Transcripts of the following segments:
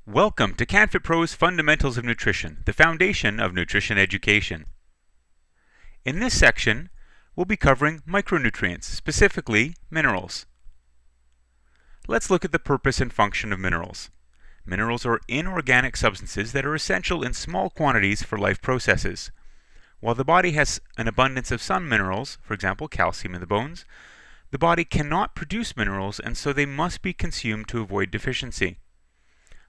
Welcome to CanFit Pro's Fundamentals of Nutrition, the foundation of nutrition education. In this section, we'll be covering micronutrients, specifically minerals. Let's look at the purpose and function of minerals. Minerals are inorganic substances that are essential in small quantities for life processes. While the body has an abundance of some minerals, for example calcium in the bones, the body cannot produce minerals and so they must be consumed to avoid deficiency.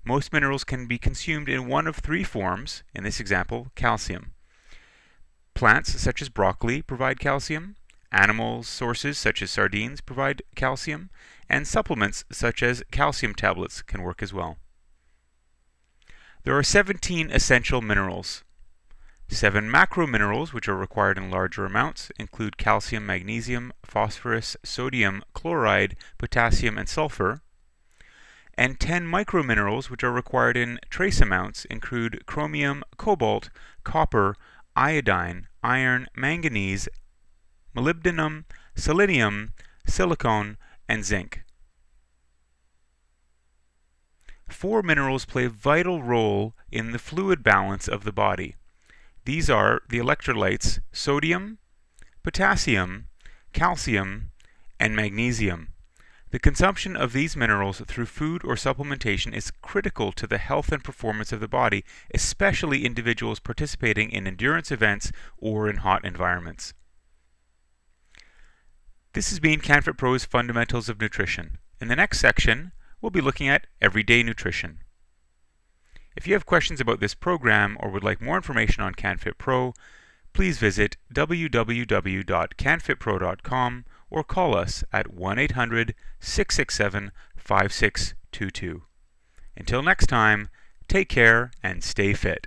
Most minerals can be consumed in one of three forms, in this example, calcium. Plants such as broccoli provide calcium, animal sources such as sardines provide calcium, and supplements such as calcium tablets can work as well. There are 17 essential minerals. 7 macrominerals, which are required in larger amounts, include calcium, magnesium, phosphorus, sodium, chloride, potassium, and sulfur. And 10 microminerals, which are required in trace amounts, include chromium, cobalt, copper, iodine, iron, manganese, molybdenum, selenium, silicon, and zinc. 4 minerals play a vital role in the fluid balance of the body. These are the electrolytes sodium, potassium, calcium, and magnesium. The consumption of these minerals through food or supplementation is critical to the health and performance of the body, especially individuals participating in endurance events or in hot environments. This has been CanFit Pro's Fundamentals of Nutrition. In the next section, we'll be looking at everyday nutrition. If you have questions about this program or would like more information on CanFit Pro, please visit www.canfitpro.com or call us at 1-800-667-5622. Until next time, take care and stay fit.